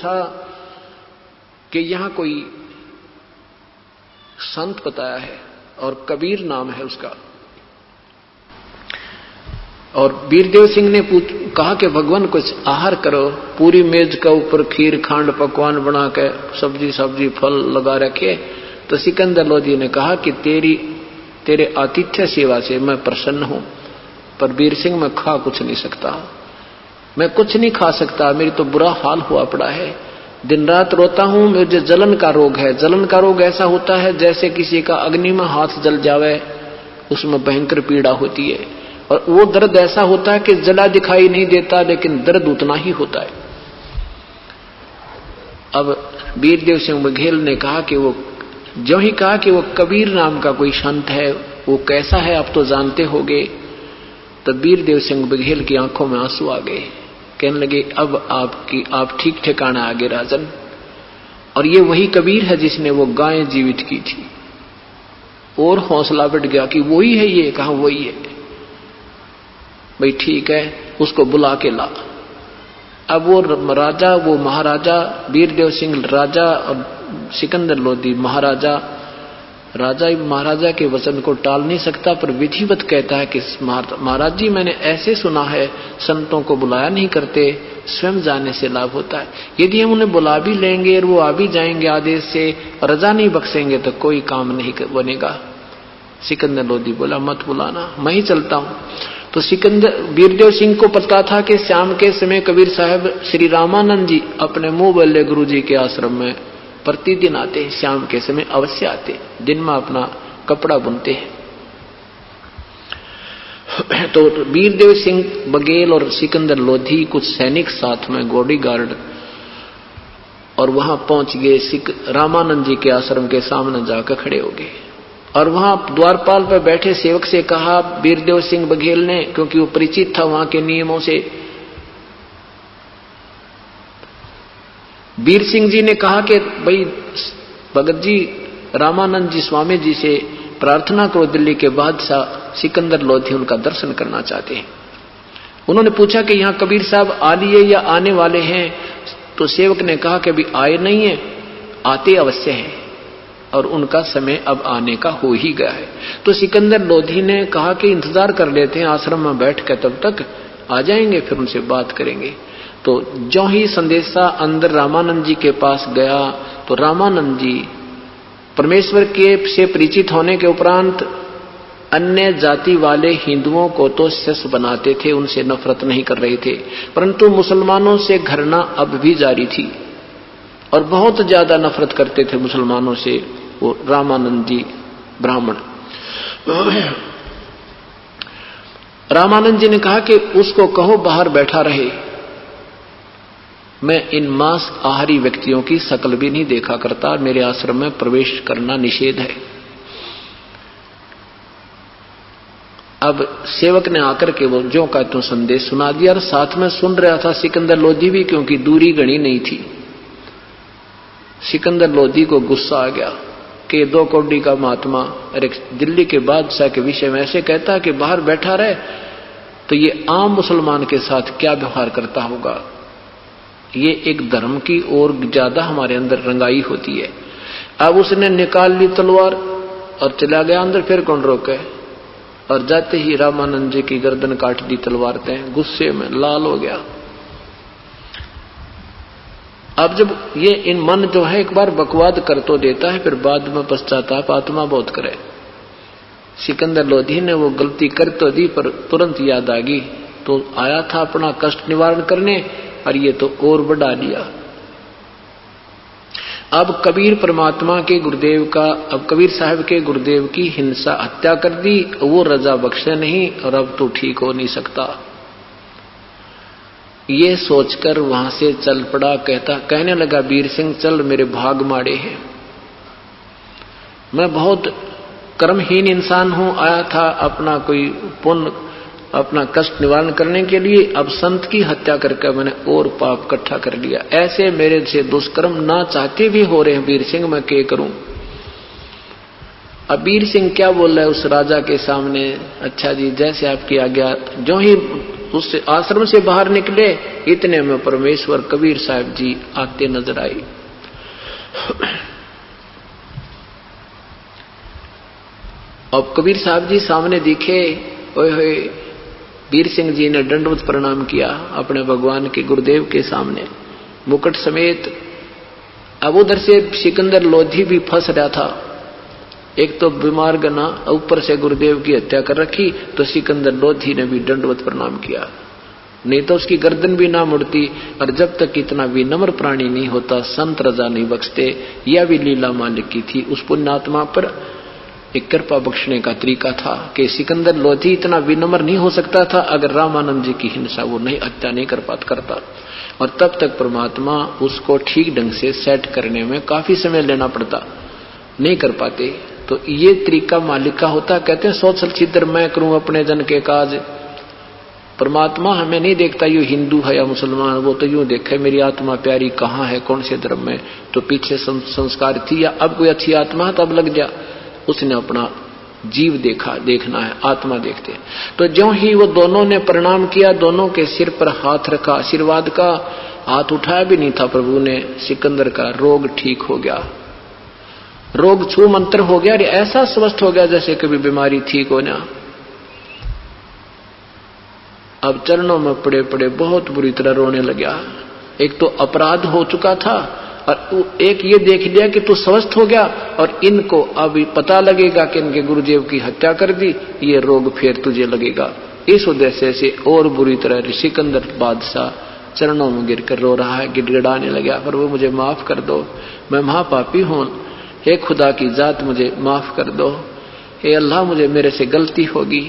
पूछा कि यहां कोई संत बताया है और कबीर नाम है उसका। और वीरदेव सिंह ने कहा कि भगवान कुछ आहार करो, पूरी मेज के ऊपर खीर खांड पकवान बना के सब्जी सब्जी फल लगा रखे। तो सिकंदर लोधी ने कहा कि तेरे आतिथ्य सेवा से मैं प्रसन्न हूं, पर वीर सिंह मैं खा कुछ नहीं सकता, मैं कुछ नहीं खा सकता, मेरी तो बुरा हाल हुआ पड़ा है, दिन रात रोता हूं, मुझे जलन का रोग है। जलन का रोग ऐसा होता है जैसे किसी का अग्नि में हाथ जल जावे, उसमें भयंकर पीड़ा होती है। और वो दर्द ऐसा होता है कि जला दिखाई नहीं देता, लेकिन दर्द उतना ही होता है। अब वीरदेव सिंह बघेल ने कहा कि वो जो ही कहा कि वो कबीर नाम का कोई संत है, वो कैसा है आप तो जानते होगे। तो वीरदेव सिंह बघेल की आंखों में आंसू आ गए, कहने लगे अब आप ठीक ठिकाना आ गए राजन, और ये वही कबीर है जिसने वो गायें जीवित की थी। और हौसला बढ़ गया कि वही है, ये कहा वही है। भाई ठीक है, उसको बुला के ला। अब वो राजा, वो महाराजा वीरदेव सिंह राजा और सिकंदर लोधी महाराजा, राजा महाराजा के वचन को टाल नहीं सकता, पर विधिवत कहता है कि महाराज जी मैंने ऐसे सुना है संतों को बुलाया नहीं करते, स्वयं जाने से लाभ होता है। यदि हम उन्हें बुला भी लेंगे और वो आ भी जाएंगे आदेश से, रजा नहीं बख्शेंगे तो कोई काम नहीं बनेगा। सिकंदर लोधी बोला मत बुलाना, मैं ही चलता हूं। तो वीरदेव सिंह को पता था कि शाम के समय कबीर साहब श्री रामानंद जी अपने मुंह बल्ले गुरु जी के आश्रम में प्रतिदिन आते हैं, शाम के समय अवश्य आते, दिन में अपना कपड़ा बुनते हैं। तो वीरदेव सिंह बघेल और सिकंदर लोधी कुछ सैनिक साथ में बॉडीगार्ड, और वहां पहुंच गए। रामानंद जी के आश्रम के सामने जाकर खड़े हो गए, और वहां द्वारपाल पर बैठे सेवक से कहा वीरदेव सिंह बघेल ने, क्योंकि वो परिचित था वहां के नियमों से, वीर सिंह जी ने कहा कि भाई भगत जी रामानंद जी स्वामी जी से प्रार्थना करो, दिल्ली के बादशाह सिकंदर लोधी उनका दर्शन करना चाहते हैं। उन्होंने पूछा कि यहाँ कबीर साहब आ लिए या आने वाले हैं। तो सेवक ने कहा कि अभी आए नहीं है, आते अवश्य हैं, और उनका समय अब आने का हो ही गया है। तो सिकंदर लोधी ने कहा कि इंतजार कर लेते हैं आश्रम में बैठ कर, तब तक आ जाएंगे, फिर उनसे बात करेंगे। तो जो ही संदेशा अंदर रामानंद जी के पास गया, तो रामानंद जी परमेश्वर के से परिचित होने के उपरांत अन्य जाति वाले हिंदुओं को तो शिष्य बनाते थे, उनसे नफरत नहीं कर रहे थे, परंतु मुसलमानों से घृणा अब भी जारी थी और बहुत ज्यादा नफरत करते थे मुसलमानों से वो रामानंद जी ब्राह्मण। रामानंद जी ने कहा कि उसको कहो बाहर बैठा रहे, मैं इन मांस आहारी व्यक्तियों की शक्ल भी नहीं देखा करता, मेरे आश्रम में प्रवेश करना निषेध है। अब सेवक ने आकर के वो जो का तो संदेश सुना दिया, और साथ में सुन रहा था सिकंदर लोधी भी, क्योंकि दूरी घनी नहीं थी। सिकंदर लोधी को गुस्सा आ गया कि 2 कौड़ी का महात्मा और एक दिल्ली के बादशाह के विषय में ऐसे कहता कि बाहर बैठा रहे, तो ये आम मुसलमान के साथ क्या व्यवहार करता होगा। ये एक धर्म की और ज्यादा हमारे अंदर रंगाई होती है। अब उसने निकाल ली तलवार और चला गया अंदर, फिर कौन रोके, और जाते ही रामानंद जी की गर्दन काट दी तलवार से, गुस्से में लाल हो गया। अब जब ये इन मन जो है एक बार बकवाद कर तो देता है, फिर बाद में पश्चाताप आत्मा बहुत करे। सिकंदर लोधी ने वो गलती कर तो दी, पर तुरंत याद आ गई, तो आया था अपना कष्ट निवारण करने, और ये तो और बढ़ा लिया। अब कबीर परमात्मा के गुरुदेव का, अब कबीर साहब के गुरुदेव की हिंसा हत्या कर दी, वो रजा बख्शे नहीं, और अब तो ठीक हो नहीं सकता। ये सोचकर वहां से चल पड़ा। कहने लगा वीर सिंह चल, मेरे भाग माड़े हैं, मैं बहुत कर्महीन इंसान हूं, आया था अपना कोई पुण्य, अपना कष्ट निवारण करने के लिए, अब संत की हत्या करके मैंने और पाप इकट्ठा कर लिया। ऐसे मेरे से दुष्कर्म ना चाहते भी हो रहे हैं वीर सिंह, मैं क्या करूं। अब वीर सिंह क्या बोल रहा है उस राजा के सामने, अच्छा जी जैसे आपकी आज्ञा। जो ही उस आश्रम से बाहर निकले, इतने में परमेश्वर कबीर साहब जी आते नजर आए। अब कबीर साहब जी सामने दिखे। ओए होए, वीर सिंह जी ने दंडवत प्रणाम किया अपने भगवान के गुरुदेव के सामने मुकुट समेत। अब उधर से सिकंदर लोधी भी फंस रहा था। एक तो बीमार गना, ऊपर से गुरुदेव की हत्या कर रखी, तो सिकंदर लोधी ने भी दंडवत प्रणाम किया। नहीं तो उसकी गर्दन भी ना मुड़ती। और जब तक इतना विनम्र प्राणी नहीं होता संत रजा नहीं बख्शते। यह भी लीला मालिक की थी। उस पुण्यात्मा पर एक कृपा बख्शने का तरीका था कि सिकंदर लोधी इतना विनम्र नहीं हो सकता था अगर रामानंद जी की हिंसा वो नहीं हत्या नहीं करता। और तब तक परमात्मा उसको ठीक ढंग से सेट करने में काफी समय लेना पड़ता, नहीं कर पाते। तो ये तरीका मालिक का होता। कहते हैं सोचल छिद्र मैं करूं अपने जन के काज। परमात्मा हमें नहीं देखता ये हिंदू है या मुसलमान, वो तो यूं देखे मेरी आत्मा प्यारी कहाँ है, कौन से धर्म में, तो पीछे संस्कार थी या अब कोई अच्छी आत्मा है तब लग जा। उसने अपना जीव देखना है, आत्मा देखते। तो ज्यों ही वो दोनों ने प्रणाम किया, दोनों के सिर पर हाथ रखा आशीर्वाद का, हाथ उठाया भी नहीं था प्रभु ने, सिकंदर का रोग ठीक हो गया। रोग छू मंत्र हो गया, ऐसा स्वस्थ हो गया जैसे कभी बीमारी ठीक हो ना। अब चरणों में पड़े पड़े बहुत बुरी तरह रोने लगा। एक तो अपराध हो चुका था और एक ये देख लिया कि तू स्वस्थ हो गया और इनको अभी पता लगेगा कि इनके गुरुदेव की हत्या कर दी, ये रोग फिर तुझे लगेगा। इस उद्देश्य से और बुरी तरह सिकंदर बादशाह चरणों में गिरकर रो रहा है, गिड़गिड़ाने लगा, पर वो मुझे माफ कर दो, मैं महापापी हूं, हे खुदा की जात मुझे माफ कर दो, हे अल्लाह मुझे मेरे से गलती होगी।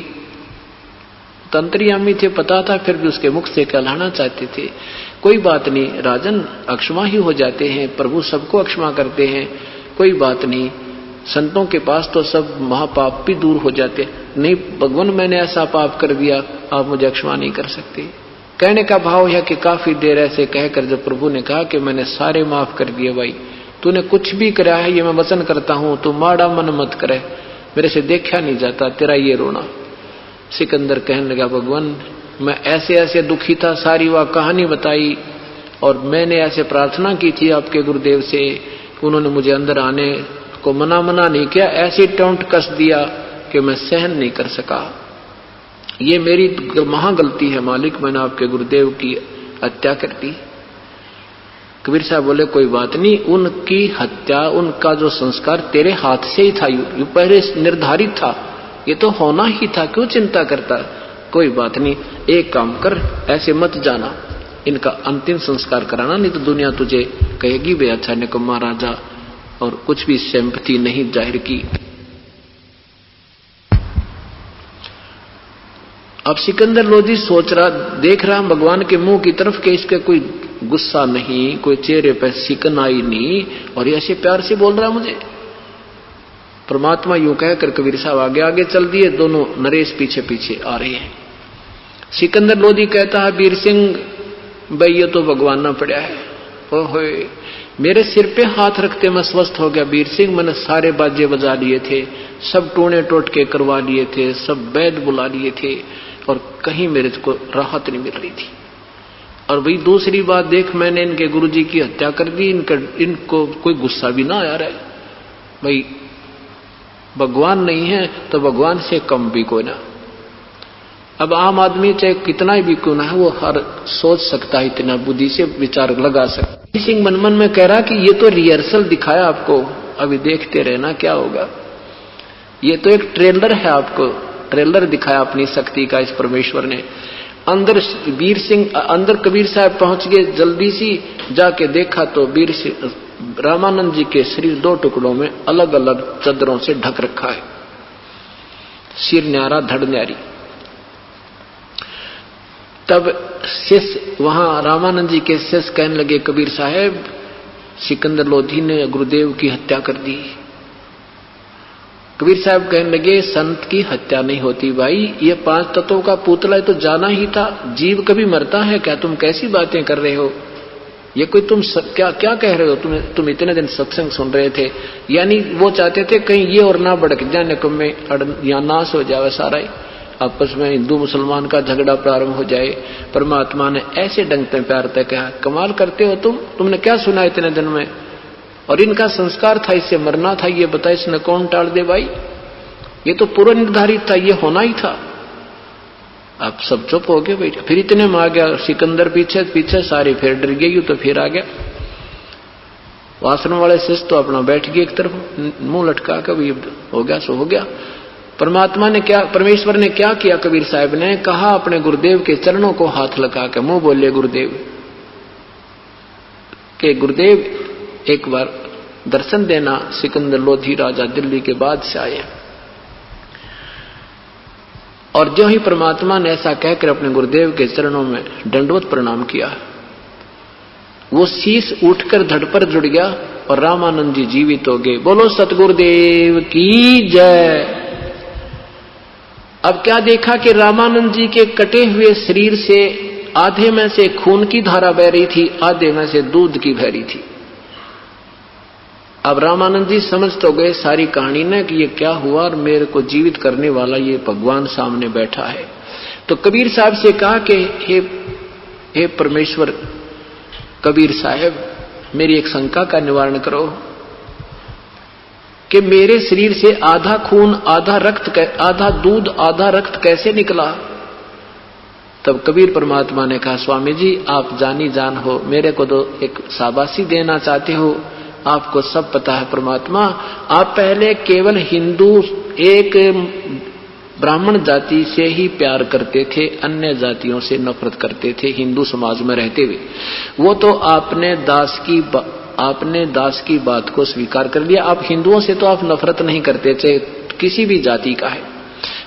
तंत्रियामी थे, पता था, फिर भी उसके मुख से कहलाना चाहते थे। कोई बात नहीं राजन, अक्षमा ही हो जाते हैं, प्रभु सबको अक्षमा करते हैं, कोई बात नहीं, संतों के पास तो सब महापाप भी दूर हो जाते। नहीं भगवान मैंने ऐसा पाप कर दिया, आप मुझे अक्षमा नहीं कर सकते। कहने का भाव है कि काफी देर ऐसे कहकर जब प्रभु ने कहा कि मैंने सारे माफ कर दिए भाई, तूने कुछ भी करा है ये मैं वचन करता हूं, तू माड़ा मन मत करे, मेरे से देखा नहीं जाता तेरा ये रोना। सिकंदर कहने लगा भगवान मैं ऐसे ऐसे दुखी था, सारी वह कहानी बताई और मैंने ऐसे प्रार्थना की थी आपके गुरुदेव से, उन्होंने मुझे अंदर आने को मना नहीं किया, ऐसी टोंट कस दिया कि मैं सहन नहीं कर सका। ये मेरी महागलती है मालिक, मैंने आपके गुरुदेव की हत्या कर दी। कबीर साहब बोले कोई बात नहीं, उनकी हत्या उनका जो संस्कार तेरे हाथ से ही था, यू पहले निर्धारित था, ये तो होना ही था, क्यों चिंता करता। कोई बात नहीं, एक काम कर, ऐसे मत जाना, इनका अंतिम संस्कार कराना, नहीं तो दुनिया तुझे कहेगी वे अच्छा निकम्मा राजा, और कुछ भी सिंपैथी नहीं जाहिर की। अब सिकंदर लोधी सोच रहा, देख रहा भगवान के मुंह की तरफ के इसके कोई गुस्सा नहीं, कोई चेहरे पर सिकन आई नहीं, और ऐसे प्यार से बोल रहा मुझे। परमात्मा यूं कहकर कबीर साहब आगे आगे चल दिए, दोनों नरेश पीछे पीछे आ रहे हैं। सिकंदर लोधी कहता है वीर सिंह भाई ये तो भगवान ना पड़ा है, ओए मेरे सिर पे हाथ रखते मैं स्वस्थ हो गया वीर सिंह, मैंने सारे बाजे बजा लिए थे, सब टूणे टोटके करवा लिए थे, सब वैद बुला लिए थे, और कहीं मेरे को राहत नहीं मिल रही थी। और भाई दूसरी बात देख, मैंने इनके गुरुजी की हत्या कर दी, इनको कोई गुस्सा भी ना आ रहा है। भाई भगवान नहीं है तो भगवान से कम भी कोई ना। अब आम आदमी चाहे कितना भी क्यों ना है, वो हर सोच सकता है, इतना बुद्धि से विचार लगा सकता। सिंह मन मन में कह रहा कि ये तो रिहर्सल दिखाया आपको, अभी देखते रहना क्या होगा। ये तो एक ट्रेलर है, आपको ट्रेलर दिखाया अपनी शक्ति का इस परमेश्वर ने। अंदर वीर सिंह, अंदर कबीर साहब पहुंच गए, जल्दी सी जाके देखा तो वीर सिंह रामानंद जी के शरीर दो टुकड़ों में अलग अलग चादरों से ढक रखा है, सिर न्यारा धड़ न्यारी। तब शिष्य वहां रामानंद जी के शिष्य कहने लगे कबीर साहब सिकंदर लोधी ने गुरुदेव की हत्या कर दी। कबीर साहब कहने लगे संत की हत्या नहीं होती भाई, ये 5 तत्वों का पुतला तो जाना ही था, जीव कभी मरता है क्या, तुम कैसी बातें कर रहे हो, ये कोई तुम क्या क्या कह रहे हो, तुम इतने दिन सत्संग सुन रहे थे। यानी वो चाहते थे कहीं ये और ना भड़क जाए, निकम्मे यहाँ नाश हो जाए सारा ही, आपस में हिंदू मुसलमान का झगड़ा प्रारंभ हो जाए। परमात्मा ने ऐसे ढंग से प्यार तक कहा, कमाल करते हो तुमने क्या सुना इतने दिन में, और इनका संस्कार था, इससे मरना था, ये बता इसने कौन टाल दे भाई, ये तो पूर्व निर्धारित था, ये होना ही था। आप सब चुप हो गए बेटा। फिर इतने में आ गया सिकंदर, पीछे पीछे सारे फिर डर गए, तो फिर आ गया। आश्रम वाले शिष्य तो अपना बैठ गए एक तरफ मुंह लटका कर, हो गया सो हो गया। परमात्मा ने क्या, परमेश्वर ने क्या किया, कबीर साहब ने कहा अपने गुरुदेव के चरणों को हाथ लगा के मुंह बोले गुरुदेव के, गुरुदेव एक बार दर्शन देना। सिकंदर लोधी राजा दिल्ली के बादशाह आए, और जो ही परमात्मा ने ऐसा कहकर अपने गुरुदेव के चरणों में दंडवत प्रणाम किया, वो शीश उठकर धड़ पर जुड़ गया और रामानंद जी जीवित हो गए। बोलो सतगुरुदेव की जय। अब क्या देखा कि रामानंद जी के कटे हुए शरीर से आधे में से खून की धारा बह रही थी, आधे में से दूध की बह रही थी। अब रामानंद जी समझ तो गए सारी कहानी ने कि ये क्या हुआ, और मेरे को जीवित करने वाला ये भगवान सामने बैठा है। तो कबीर साहब से कहा कि हे परमेश्वर, कबीर साहब मेरी एक शंका का निवारण करो कि मेरे शरीर से आधा खून आधा रक्त, आधा दूध आधा रक्त कैसे निकला। तब कबीर परमात्मा ने कहा, स्वामी जी आप जानी जान हो, मेरे को तो एक शाबाशी देना चाहते हो, आपको सब पता है परमात्मा। आप पहले केवल हिंदू एक ब्राह्मण जाति से ही प्यार करते थे, अन्य जातियों से नफरत करते थे हिंदू समाज में रहते हुए। वो तो आपने दास की बात को स्वीकार कर लिया। आप हिंदुओं से तो आप नफरत नहीं करते थे, किसी भी जाति का है,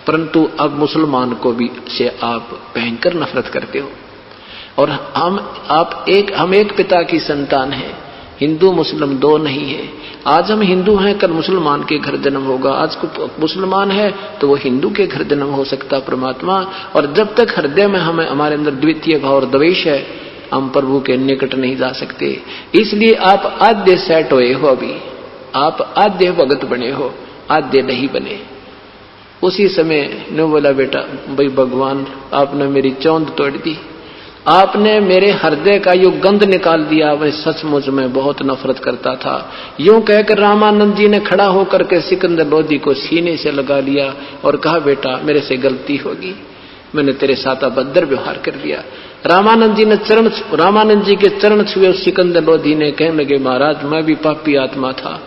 परंतु अब मुसलमान को भी से आप भयंकर नफरत करते हो। और हम एक पिता की संतान हैं, हिंदू मुस्लिम दो नहीं है। आज हम हिंदू हैं, कल मुसलमान के घर जन्म होगा, आज को मुसलमान है तो वो हिंदू के घर जन्म हो सकता परमात्मा। और जब तक हृदय में हमारे अंदर द्वितीय भाव और द्वेष है, हम प्रभु के निकट नहीं जा सकते। इसलिए आप आद्य सेट हुए हो, अभी आप आद्य भगत बने हो, आद्य नहीं बने। उसी समय ने बोला, बेटा भाई भगवान आपने मेरी चौंध तोड़ दी, आपने मेरे हृदय का यो गंध निकाल दिया, मैं सचमुच में बहुत नफरत करता था। यूं कहकर रामानंद जी ने खड़ा होकर के सिकंदर लोधी को सीने से लगा लिया और कहा, बेटा मेरे से गलती होगी, मैंने तेरे साथ अभद्र व्यवहार कर दिया। रामानंद जी के चरण छुए सिकंदर लोधी ने कहने लगे, महाराज मैं भी पापी आत्मा था,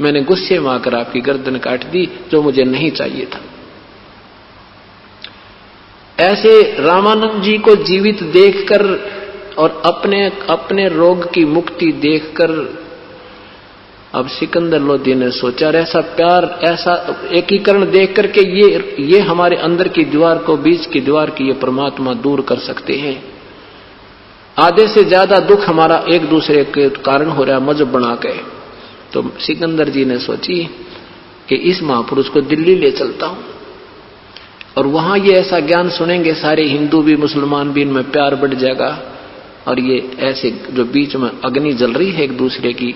मैंने गुस्से में आकर आपकी गर्दन काट दी, जो मुझे नहीं चाहिए था। ऐसे रामानंद जी को जीवित देखकर और अपने रोग की मुक्ति देखकर अब सिकंदर लोधी ने सोचा, ऐसा प्यार, ऐसा एकीकरण देख करके ये हमारे अंदर की दीवार को, बीच की दीवार की ये परमात्मा दूर कर सकते हैं। आधे से ज्यादा दुख हमारा एक दूसरे के कारण हो रहा है, मजहब बना के। तो सिकंदर जी ने सोची कि इस महापुरुष को दिल्ली ले चलता हूं, और वहां ये ऐसा ज्ञान सुनेंगे सारे हिंदू भी मुसलमान भी, इनमें प्यार बढ़ जाएगा, और ये ऐसे जो बीच में अग्नि जल रही है एक दूसरे की,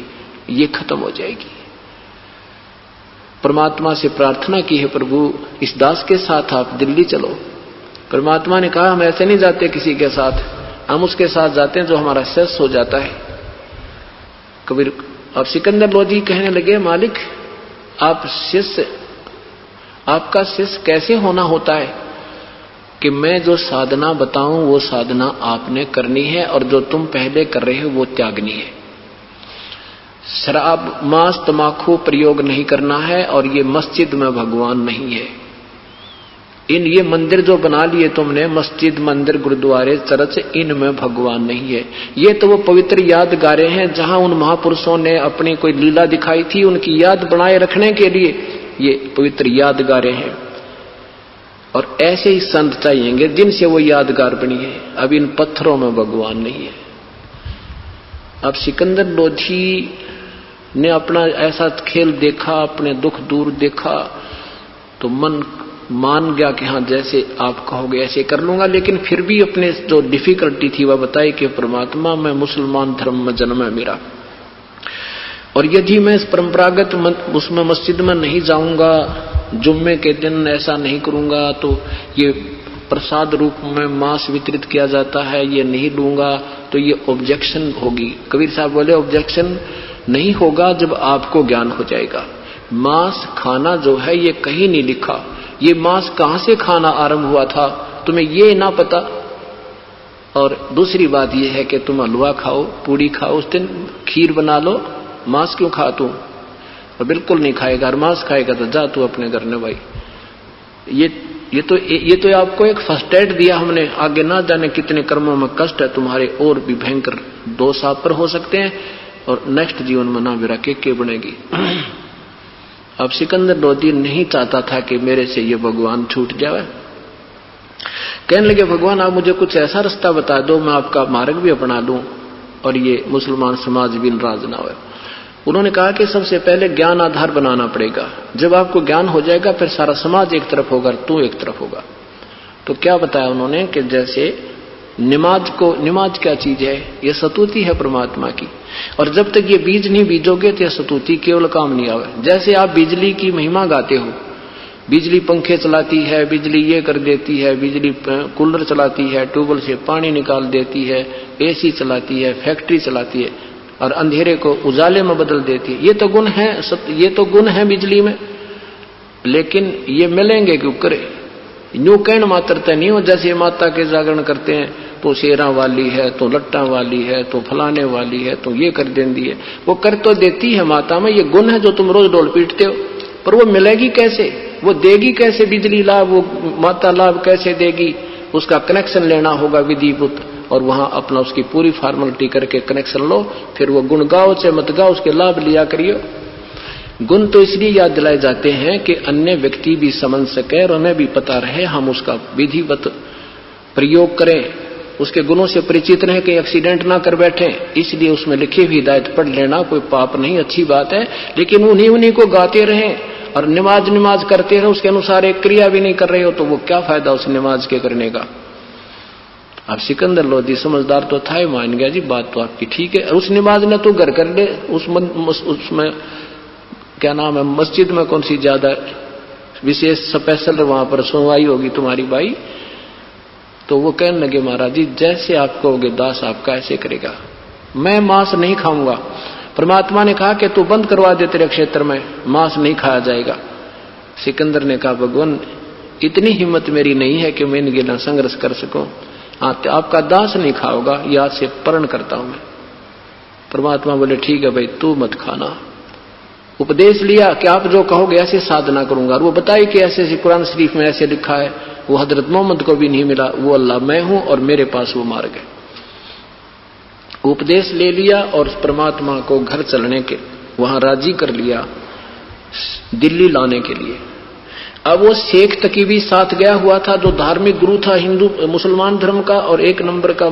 ये खत्म हो जाएगी। परमात्मा से प्रार्थना की है, प्रभु इस दास के साथ आप दिल्ली चलो। परमात्मा ने कहा, हम ऐसे नहीं जाते किसी के साथ, हम उसके साथ जाते हैं जो हमारा शिष्य हो जाता है। कबीर अब सिकंदर लोधी कहने लगे, मालिक आपका शिष्य कैसे होना होता है कि मैं जो साधना बताऊं वो साधना आपने करनी है, और जो तुम पहले कर रहे हो वो त्यागनी है। शराब मांस तमाकू प्रयोग नहीं करना है, और ये मस्जिद में भगवान नहीं है। ये मंदिर जो बना लिए तुमने, मस्जिद मंदिर गुरुद्वारे चर्च, इनमें भगवान नहीं है। ये तो वो पवित्र यादगारें हैं जहां उन महापुरुषों ने अपनी कोई लीला दिखाई थी, उनकी याद बनाए रखने के लिए ये पवित्र यादगारें हैं। और ऐसे ही संत चाहिएंगे जिनसे वो यादगार बनी है। अब इन पत्थरों में भगवान नहीं है। अब सिकंदर लोधी ने अपना ऐसा खेल देखा, अपने दुख दूर देखा, तो मन मान गया कि हाँ जैसे आप कहोगे ऐसे कर लूंगा। लेकिन फिर भी अपने जो डिफिकल्टी थी वह बताई कि परमात्मा मैं मुसलमान धर्म में जन्म है मेरा, और यदि मैं इस परंपरागत उसमें मस्जिद में नहीं जाऊंगा जुम्मे के दिन ऐसा नहीं करूंगा, तो ये प्रसाद रूप में मांस वितरित किया जाता है, ये नहीं लूंगा, तो ये ऑब्जेक्शन होगी। कबीर साहब बोले ऑब्जेक्शन नहीं होगा जब आपको ज्ञान हो जाएगा। मांस खाना जो है ये कहीं नहीं लिखा, ये मांस कहां से खाना आरंभ हुआ था तुम्हें ये ना पता। और दूसरी बात यह है कि तुम हलवा खाओ, पूड़ी खाओ, उस दिन खीर बना लो, मांस क्यों खा तू? और बिल्कुल नहीं खाएगा, और मांस खाएगा तो जा तू अपने घर में भाई। ये तो आपको एक फर्स्ट एड दिया हमने, आगे ना जाने कितने कर्मों में कष्ट है तुम्हारे और भी भयंकर दोष आप पर हो सकते हैं, और नेक्स्ट जीवन में ना मेरा के बनेगी। अब सिकंदर लोधी नहीं चाहता था कि मेरे से ये भगवान छूट जाए। कहने लगे भगवान आप मुझे कुछ ऐसा रास्ता बता दो मैं आपका मार्ग भी अपना लूं और ये मुसलमान समाज भी नाराज ना हो। उन्होंने कहा कि सबसे पहले ज्ञान आधार बनाना पड़ेगा, जब आपको ज्ञान हो जाएगा फिर सारा समाज एक तरफ होगा, तू एक तरफ होगा। तो क्या बताया उन्होंने कि जैसे नमाज क्या चीज है? ये स्तुति है परमात्मा की, और जब तक ये बीज नहीं बीजोगे तो यह स्तुति केवल काम नहीं आवे। जैसे आप बिजली की महिमा गाते हो, बिजली पंखे चलाती है, बिजली ये कर देती है, बिजली कूलर चलाती है, ट्यूबवेल से पानी निकाल देती है, एसी चलाती है, फैक्ट्री चलाती है, और अंधेरे को उजाले में बदल देती है। ये तो गुण है बिजली में, लेकिन ये मिलेंगे क्यों करे? न्यू कहन मात्रता नहीं हो। जैसे माता के जागरण करते हैं तो शेरा वाली है, तो लट्टा वाली है, तो फलाने वाली है, तो ये कर देती है, वो कर तो देती है माता में। ये गुण है जो तुम रोज डोल पीटते हो, पर वो मिलेगी कैसे? वो देगी कैसे बिजली लाभ? वो माता लाभ कैसे देगी? उसका कनेक्शन लेना होगा विधिवत, और वहां अपना उसकी पूरी फॉर्मेलिटी करके कनेक्शन लो, फिर वो गुण गाओ से मत गाओ, उसके लाभ लिया करियो। गुण तो इसलिए याद दिलाए जाते हैं कि अन्य व्यक्ति भी समझ सके और हमें भी पता रहे, हम उसका विधिवत प्रयोग करें, उसके गुणों से परिचित रहे, कहीं एक्सीडेंट ना कर बैठे। इसलिए उसमें लिखी हुई हिदायत पढ़ लेना कोई पाप नहीं, अच्छी बात है, लेकिन उन्हीं को गाते रहें और नमाज करते रहे, उसके अनुसार एक क्रिया भी नहीं कर रहे हो तो वो क्या फायदा उस नमाज के करने का? अब सिकंदर लोधी समझदार तो था, मान गया जी बात तो आपकी ठीक है। उस नमाज ने तो घर कर ले, उसमें क्या नाम है, मस्जिद में कौन सी ज्यादा विशेष स्पेशल वहां पर सुनवाई होगी तुम्हारी भाई? तो वो कहने लगे महाराज जी जैसे आप कहोगे दास आपका ऐसे करेगा, मैं मांस नहीं खाऊंगा। परमात्मा ने कहा कि तू बंद करवा दे, तेरे क्षेत्र में मांस नहीं खाया जाएगा। सिकंदर ने कहा भगवान इतनी हिम्मत मेरी नहीं है कि मैं इनके लिए संघर्ष कर सकूं। हाँ तो आपका दास नहीं खाओगा, याद से प्रण करता हूं मैं। परमात्मा बोले ठीक है भाई तू मत खाना। उपदेश लिया कि आप जो कहोगे ऐसे साधना करूंगा, और वो बताए कि ऐसे कुरान शरीफ में ऐसे लिखा है, वो हजरत मोहम्मद को भी नहीं मिला, वो अल्लाह मैं हूं और मेरे पास वो मार्ग है। उपदेश ले लिया और परमात्मा को घर चलने के वहां राजी कर लिया दिल्ली लाने के लिए। अब वो शेख तकी भी साथ गया हुआ था, जो धार्मिक गुरु था हिंदू मुसलमान धर्म का, और एक नंबर का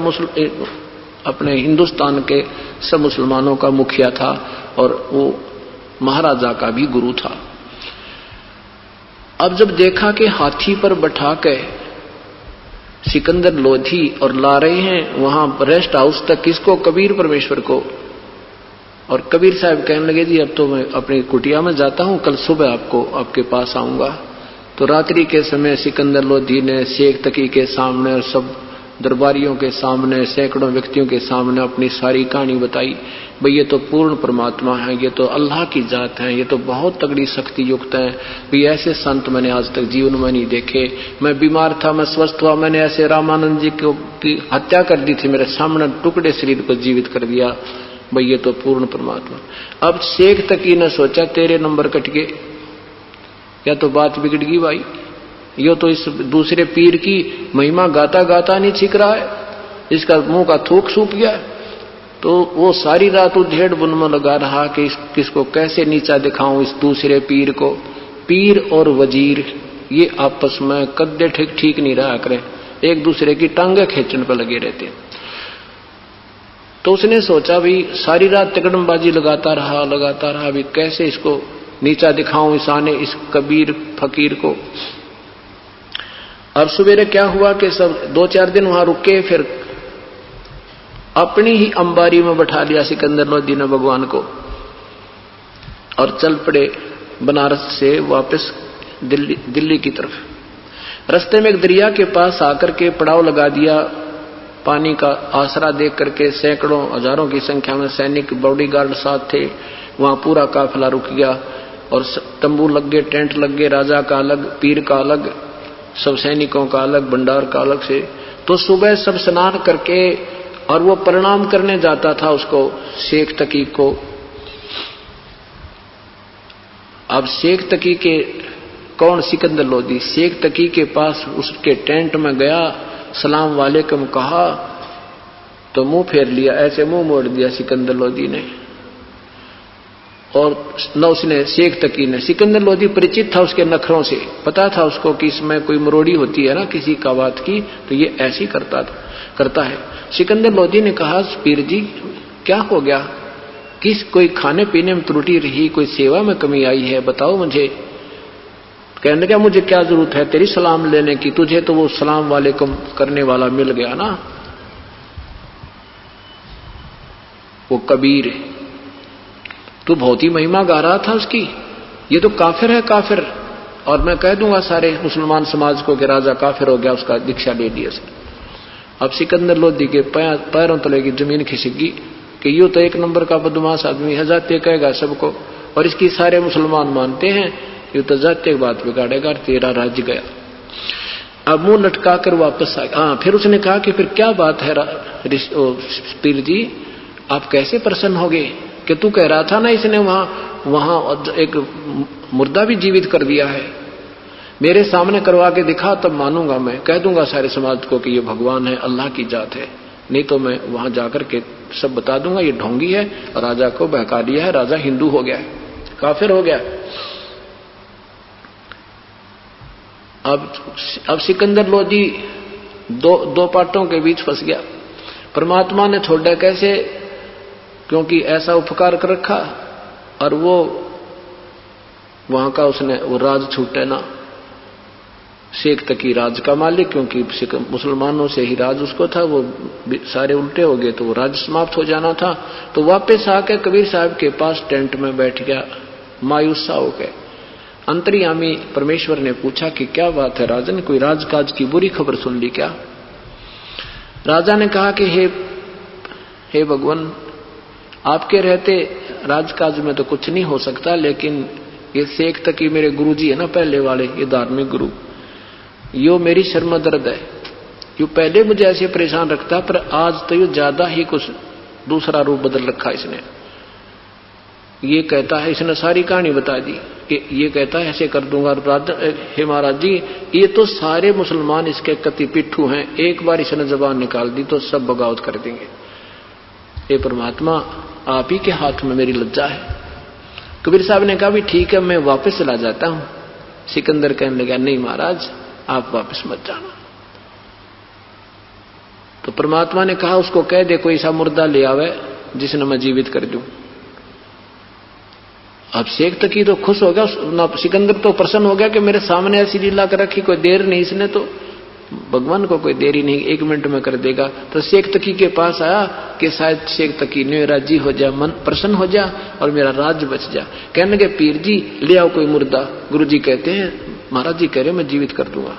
अपने हिंदुस्तान के सब मुसलमानों का मुखिया था, और वो महाराजा का भी गुरु था। अब जब देखा कि हाथी पर बैठा के सिकंदर लोधी और ला रहे हैं वहां रेस्ट हाउस तक, किसको? कबीर परमेश्वर को। और कबीर साहब कहने लगे जी अब तो मैं अपनी कुटिया में जाता हूं, कल सुबह आपके पास आऊंगा। तो रात्रि के समय सिकंदर लोधी ने शेख तकी के सामने और सब दरबारियों के सामने, सैकड़ों व्यक्तियों के सामने अपनी सारी कहानी बताई। भाई ये तो पूर्ण परमात्मा है, ये तो अल्लाह की जात है, ये तो बहुत तगड़ी शक्ति युक्त है। भाई ऐसे संत मैंने आज तक जीवन में नहीं देखे। मैं बीमार था, मैं स्वस्थ हुआ, मैंने ऐसे रामानंद जी की हत्या कर दी थी, मेरे सामने टुकड़े शरीर को जीवित कर दिया। भाई ये तो पूर्ण परमात्मा। अब शेख तकी ने सोचा तेरे नंबर कट गए, या तो बात बिगड़ गई भाई, यो तो इस दूसरे पीर की महिमा गाता गाता नहीं छिक रहा है, इसका मुंह का थूक सूख गया। तो वो सारी रात उधेड़ बुन में लगा रहा कि किसको कैसे नीचा दिखाऊं इस दूसरे पीर को। पीर और वजीर ये आपस में कद्दे ठीक नहीं रहा करें, एक दूसरे की टांगे खींचने पर लगे रहते। तो उसने सोचा भी सारी रात तिकड़मबाजी लगाता रहा, भी कैसे इसको नीचा दिखाऊं इस कबीर फकीर को। अब सवेरे क्या हुआ कि सब 2-4 दिन वहां रुके, फिर अपनी ही अंबारी में बैठा लिया सिकंदर लोधी ने भगवान को, और चल पड़े बनारस से वापस दिल्ली की तरफ। रास्ते में एक दरिया के पास आकर के पड़ाव लगा दिया। पानी का आसरा देख करके सैकड़ों हजारों की संख्या में सैनिक बॉडीगार्ड साथ थे। वहां पूरा काफिला रुक गया और तंबू लग गए, टेंट लग गए, राजा का अलग, पीर का अलग, सब सैनिकों का अलग, भंडार का अलग से। तो सुबह सब स्नान करके और वो प्रणाम करने जाता था उसको, शेख तकी को। अब शेख तकी के कौन? सिकंदर लोदी। शेख तकी के पास उसके टेंट में गया, सलाम वालेकुम कहा तो मुंह फेर लिया, ऐसे मुंह मोड़ दिया सिकंदर लोदी ने। और न उसने शेख तकी ने, सिकंदर लोदी परिचित था उसके नखरों से, पता था उसको कि इसमें कोई मरोड़ी होती है ना किसी का बात की, तो ये ऐसी करता है। सिकंदर लोदी ने कहा, पीर जी क्या हो गया? किस कोई खाने पीने में त्रुटि रही, कोई सेवा में कमी आई है, बताओ मुझे। कहने लगा, मुझे क्या जरूरत है तेरी सलाम लेने की, तुझे तो वो सलाम वालेकुम करने वाला मिल गया ना, वो कबीर। तू बहुत ही महिमा गा रहा था उसकी, ये तो काफिर है काफिर। और मैं कह दूंगा सारे मुसलमान समाज को कि राजा काफिर हो गया, उसका दीक्षा ले लिया। अब सिकंदर लोदी के पैरों तले की जमीन खिसकी कि यूं तो एक नंबर का बदमाश आदमी है, जाते कहेगा सबको, और इसकी सारे मुसलमान मानते हैं, ये तो जाते की बात बिगाड़ेगा, तेरा राज्य गया। अब मुंह लटका कर वापस आ गया। फिर उसने कहा कि फिर क्या बात है पीर जी, आप कैसे प्रसन्न हो गए कि तू कह रहा था ना इसने वहां एक मुर्दा भी जीवित कर दिया है, मेरे सामने करवा के दिखा तब मानूंगा, मैं कह दूंगा सारे समाज को कि ये भगवान है, अल्लाह की जात है, नहीं तो मैं वहां जाकर के सब बता दूंगा ये ढोंगी है और राजा को बहका दिया है, राजा हिंदू हो गया है, काफिर हो गया। अब सिकंदर लोदी दो पाटों के बीच फंस गया। परमात्मा ने छोड़ा कैसे? क्योंकि ऐसा उपकार कर रखा और वो वहां का उसने वो राज छूटे ना, शेख तकी राज का मालिक, क्योंकि मुसलमानों से ही राज उसको था, वो सारे उल्टे हो गए तो वो राज समाप्त हो जाना था। तो वापस आके कबीर साहब के पास टेंट में बैठ गया मायूस सा हो गए। अंतर्यामी परमेश्वर ने पूछा कि क्या बात है राजन, कोई राजकाज की बुरी खबर सुन ली क्या? राजा ने कहा कि हे भगवान, आपके रहते राजकाज में तो कुछ नहीं हो सकता, लेकिन ये शेख तकी मेरे गुरुजी है ना पहले वाले, ये धार्मिक गुरु, यो मेरी शर्म दर्द है। यो पहले मुझे ऐसे परेशान रखता, पर आज तो यो ज्यादा ही कुछ दूसरा रूप बदल रखा इसने। ये कहता है, इसने सारी कहानी बता दी कि ये कहता है ऐसे कर दूंगा। हे महाराज जी, ये तो सारे मुसलमान इसके कति पिट्ठू हैं, एक बार इसने जबान निकाल दी तो सब बगावत कर देंगे। हे परमात्मा, आप ही के हाथ में मेरी लज्जा है। कबीर साहब ने कहा भी ठीक है, मैं वापस चला जाता हूं। सिकंदर कहने लगा, नहीं महाराज आप वापस मत जाना। तो परमात्मा ने कहा उसको कह दे कोई ऐसा मुर्दा ले आवे जिसने मैं जीवित कर दूं। अब शेख तकी तो खुश हो गया, सिकंदर तो प्रसन्न हो गया कि मेरे सामने ऐसी लीला कर रखी, कोई देर नहीं, इसने तो भगवान को कोई देरी नहीं, 1 मिनट में कर देगा। तो शेख तकी के पास आया कि शायद शेख तकी ने राजी हो जा, मन प्रसन्न हो जा और मेरा राज्य बच जा। कहने लगे पीर जी ले आओ कोई मुर्दा। गुरु जी कहते हैं महाराज जी कह रहे मैं जीवित कर दूंगा।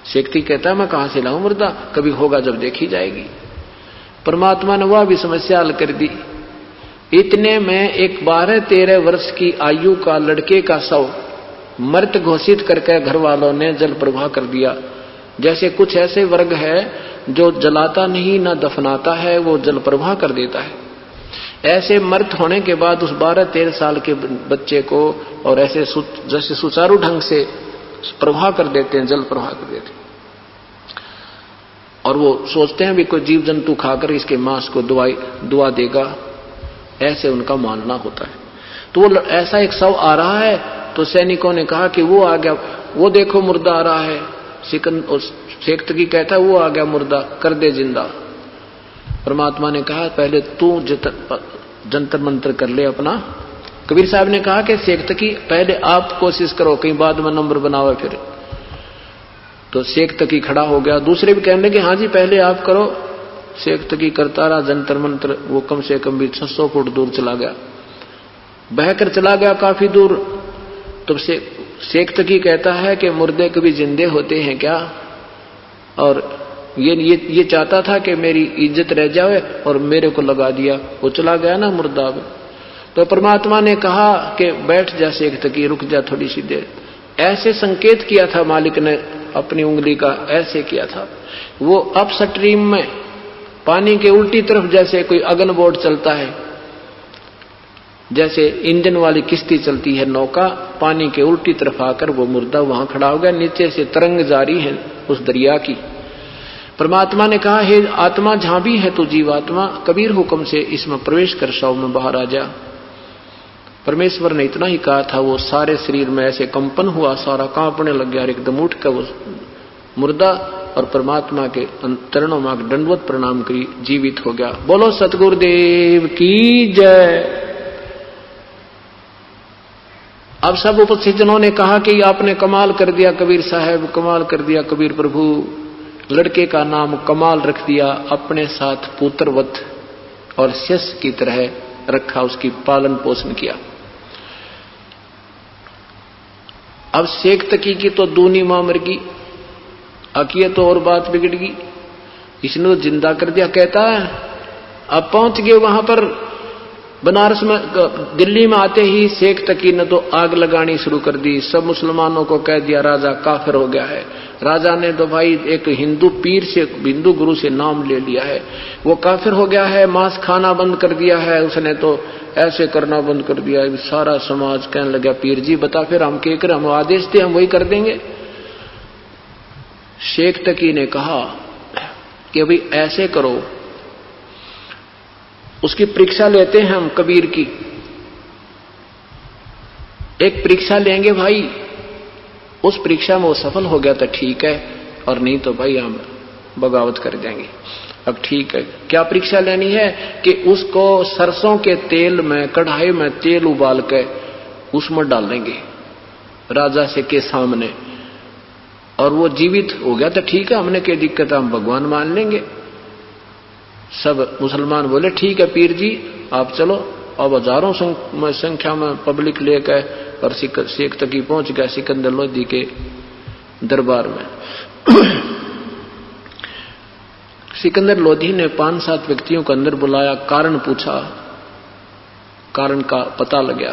शेख तकी कहता है मैं कहां से लाऊं मुर्दा, कभी होगा जब देखी जाएगी। परमात्मा ने वह भी समस्या हल कर दी। इतने में एक 12-13 वर्ष की आयु का लड़के का शव मृत घोषित करके घर वालों ने जल प्रवाह कर दिया। जैसे कुछ ऐसे वर्ग है जो जलाता नहीं ना दफनाता है, वो जल प्रवाह कर देता है। ऐसे मृत होने के बाद उस 12-13 साल के बच्चे को और ऐसे जैसे सुचारू ढंग से प्रवाह कर देते हैं, जल प्रवाह कर देते हैं, और वो सोचते हैं भी कोई जीव जंतु खाकर इसके मांस को दुआ देगा, ऐसे उनका मानना होता है। तो वो ऐसा एक शव आ रहा है तो सैनिकों ने कहा कि वो आ गया, वो देखो मुर्दा आ रहा है। शेख तकी कहता है वो आ गया मुर्दा, कर दे जिंदा। परमात्मा ने कहा पहले तू जंतर मंत्र कर ले अपना। कबीर साहब ने कहा कि शेख तकी पहले आप कोशिश करो, कहीं बाद में नंबर बनावे फिर। तो शेख तकी खड़ा हो गया, दूसरे भी कहने लगे हाँ जी पहले आप करो। शेख तकी करता रहा जंतर मंत्र, वो कम से कम भी 600 फुट दूर चला गया, बहकर चला गया काफी दूर। तब से शेख तकी कहता है कि मुर्दे कभी जिंदे होते हैं क्या, और ये चाहता था कि मेरी इज्जत रह जाए और मेरे को लगा दिया, वो चला गया ना मुर्दा। तो परमात्मा ने कहा कि बैठ जा शेख तकी, रुक जा थोड़ी सी देर। ऐसे संकेत किया था मालिक ने अपनी उंगली का, ऐसे किया था। वो अप स्ट्रीम में पानी के उल्टी तरफ जैसे कोई अगन बोट चलता है, जैसे इंजन वाली किश्ती चलती है नौका, पानी के उल्टी तरफ आकर वो मुर्दा वहां खड़ा हो गया। नीचे से तरंग जारी है उस दरिया की। परमात्मा ने कहा, हे आत्मा जहां भी है तू जीवात्मा, कबीर हुक्म से इसमें प्रवेश कर, शव में बाहर आ जा। परमेश्वर ने इतना ही कहा था, वो सारे शरीर में ऐसे कंपन हुआ, सारा कांपने लग गया, एकदम उठ कर वो मुर्दा और परमात्मा के चरणों में दंडवत प्रणाम करी जीवित हो गया। बोलो सतगुरुदेव की जय। अब सब उपस्थित जनों ने कहा कि आपने कमाल कर दिया कबीर साहब, कमाल कर दिया कबीर प्रभु। लड़के का नाम कमाल रख दिया, अपने साथ पुत्रवत और शिष्य की तरह रखा, उसकी पालन पोषण किया। अब शेख तकी की तो दूनी मां मर गई, अकिया तो और बात बिगड़ गई, इसने तो जिंदा कर दिया। कहता है अब पहुंच गए वहां पर बनारस में, दिल्ली में आते ही शेख तकी ने तो आग लगानी शुरू कर दी। सब मुसलमानों को कह दिया राजा काफिर हो गया है। राजा ने तो भाई एक हिंदू पीर से, हिंदू गुरु से नाम ले लिया है, वो काफिर हो गया है, मांस खाना बंद कर दिया है उसने, तो ऐसे करना बंद कर दिया। सारा समाज कहने लगा पीर जी बता फिर हम क्या करें, हम आदेश दे हम वही कर देंगे। शेख तकी ने कहा कि भाई ऐसे करो, उसकी परीक्षा लेते हैं हम कबीर की, एक परीक्षा लेंगे भाई, उस परीक्षा में वो सफल हो गया तो ठीक है, और नहीं तो भाई हम बगावत कर देंगे। अब ठीक है, क्या परीक्षा लेनी है कि उसको सरसों के तेल में, कढ़ाई में तेल उबाल के उसमें डालेंगे राजा से के सामने, और वो जीवित हो गया तो ठीक है, हमने क्या दिक्कत है, हम भगवान मान लेंगे। सब मुसलमान बोले ठीक है पीर जी आप चलो। अब हजारों संख्या में पब्लिक लेकर और शेख तकी पहुंच गया सिकंदर लोधी के दरबार में। सिकंदर लोधी ने 5-7 व्यक्तियों को अंदर बुलाया, कारण पूछा, कारण का पता लगा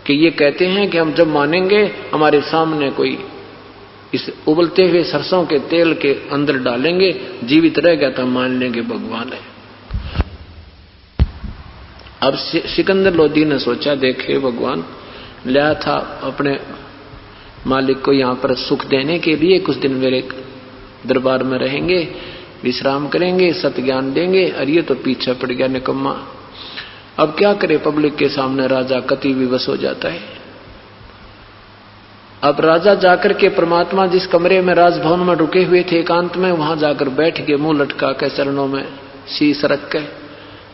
कि ये कहते हैं कि हम जब मानेंगे हमारे सामने कोई इस उबलते हुए सरसों के तेल के अंदर डालेंगे, जीवित रह गया तो हम मान लेंगे भगवान है। अब सिकंदर लोधी ने सोचा देखे भगवान लाया था अपने मालिक को यहां पर सुख देने के लिए, कुछ दिन मेरे दरबार में रहेंगे, विश्राम करेंगे, सत ज्ञान देंगे, और ये तो पीछे पड़ गया निकम्मा। अब क्या करे, पब्लिक के सामने राजा कति विवश हो जाता है। अब राजा जाकर के परमात्मा जिस कमरे में राजभवन में रुके हुए थे एकांत में, वहां जाकर बैठ गए, मुंह लटका के चरणों में शीश रख के।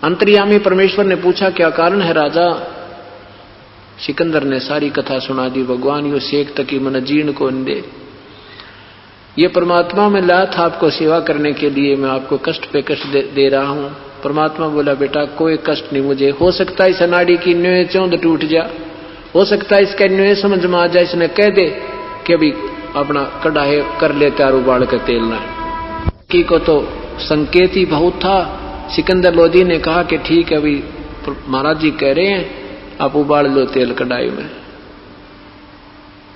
अंतर्यामी परमेश्वर ने पूछा क्या कारण है राजा? सिकंदर ने सारी कथा सुना दी। भगवान यो शेख तकी मन जीर्ण को दे, ये परमात्मा में लाया था आपको सेवा करने के लिए, मैं आपको कष्ट पे कष्ट दे रहा हूं। परमात्मा बोला बेटा कोई कष्ट नहीं मुझे, हो सकता है इस नाड़ी की न्योय चौंध टूट जा, हो सकता है इसका न्योय समझ में आ जाए, इसने कह दे कि अभी अपना कढ़ाई कर ले तैयार उबाल कर तेल ना की को तो संकेत ही बहुत था। सिकंदर लोधी ने कहा कि ठीक है अभी महाराज जी कह रहे हैं आप उबाल लो तेल कढ़ाई में।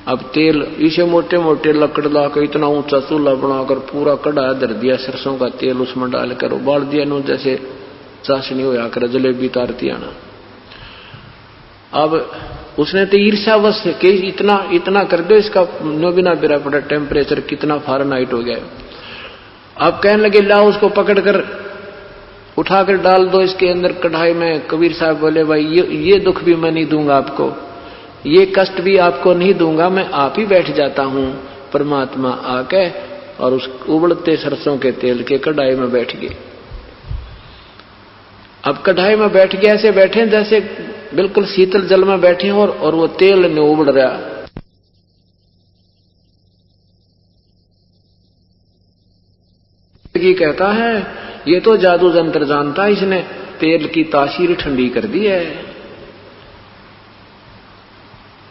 अब तेल इसे मोटे मोटे लकड़ लाकर इतना ऊंचा चूल्हा बनाकर पूरा कढ़ाई धर दिया, सरसों का तेल उसमें डालकर उबाल दिया, नो जैसे चाशनी होया कर जलेबी तारती आना। अब उसने तो ईर्ष्यावश कि इतना कर दो, इसका नो बिना बिरा पड़ा टेम्परेचर कितना फ़ारेनहाइट हो गया। अब कहने लगे लाओ उसको पकड़कर उठाकर डाल दो इसके अंदर कढ़ाई में। कबीर साहब बोले भाई ये दुख भी मैं नहीं दूंगा आपको, ये कष्ट भी आपको नहीं दूंगा, मैं आप ही बैठ जाता हूं। परमात्मा आके और उस उबलते सरसों के तेल के कढ़ाई में बैठ गए। अब कढ़ाई में बैठ गए, ऐसे बैठे जैसे बिल्कुल शीतल जल में बैठे और वो तेल में उबल रहा। कहता है ये तो जादू जंत्र जानता है, इसने तेल की तासीर ठंडी कर दी है।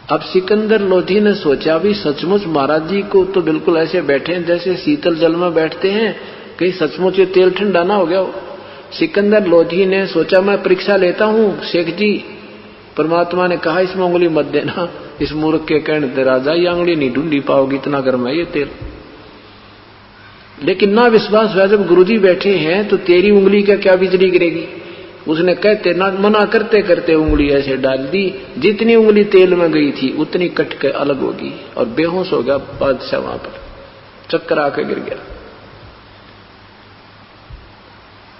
अब सिकंदर लोधी ने सोचा भी सचमुच महाराज जी को तो बिल्कुल ऐसे बैठे हैं जैसे शीतल जल में बैठते हैं, कहीं सचमुच ये तेल ठंडा ना हो गया हो। सिकंदर लोधी ने सोचा मैं परीक्षा लेता हूं शेख जी। परमात्मा ने कहा इसमें उंगली मत देना। इस मूर्ख के कहने से राजा ये उंगली नहीं ढूंढी पाओगी, इतना गर्म है ये तेल। लेकिन ना विश्वास हुआ, जब गुरुजी बैठे हैं तो तेरी उंगली का क्या बिजली गिरेगी। उसने कहते ना मना करते करते उंगली ऐसे डाल दी, जितनी उंगली तेल में गई थी उतनी कट के अलग होगी, और बेहोश हो गया बादशाह। वहां पर चक्कर आकर गिर गया।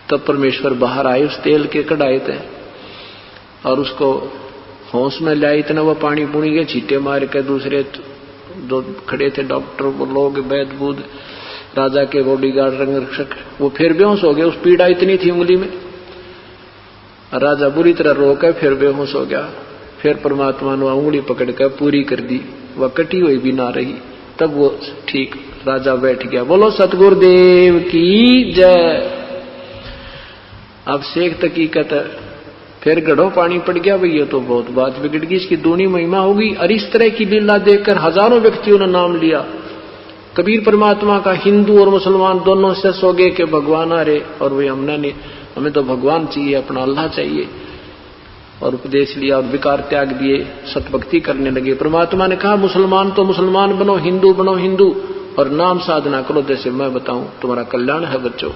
तब परमेश्वर बाहर आए उस तेल के कढ़ाई थे और उसको होश में लाए। इतना वो पानी पुणी के छींटे मार के दूसरे दो खड़े थे डॉक्टर, वो लोग वैद्य बूद, राजा के बॉडीगार्ड रंगरक्षक, वो फिर बेहोश हो गए। उस पीड़ा इतनी थी उंगली में। राजा बुरी तरह रोका, फिर बेहोश हो गया। फिर परमात्मा ने उंगली पकड़ कर पूरी कर दी, वह कटी हुई भी ना रही। तब वो ठीक राजा बैठ गया। बोलो सतगुरुदेव की जय। अब शेख हकीकत फिर गढ़ो पानी पड़ गया। भैया तो बहुत बात बिगड़ गई, इसकी दूनी महिमा होगी। और इस तरह की लीला देखकर हजारों व्यक्तियों ने नाम लिया कबीर परमात्मा का। हिंदू और मुसलमान दोनों से हो गए कि भगवान आ रहे, और वही हमें तो भगवान चाहिए, अपना अल्लाह चाहिए। और उपदेश लिया और विकार त्याग दिए, सतभक्ति करने लगे। परमात्मा ने कहा मुसलमान तो मुसलमान बनो, हिंदू बनो हिंदू, और नाम साधना करो जैसे मैं बताऊं, तुम्हारा कल्याण है बच्चों।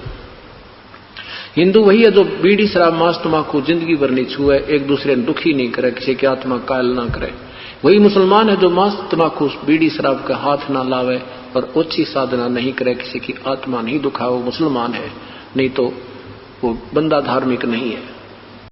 हिंदू वही है जो बीड़ी शराब मांस तंबाकू जिंदगी भर नहीं छुए, एक दूसरे ने दुखी नहीं करे, किसी की आत्मा कायल ना करे। वही मुसलमान है जो मांस तंबाकू बीड़ी शराब का हाथ ना लावे और ओछी साधना नहीं करे, किसी की आत्मा नहीं दुखाओ, मुसलमान है। नहीं तो वो बंदा धार्मिक नहीं है।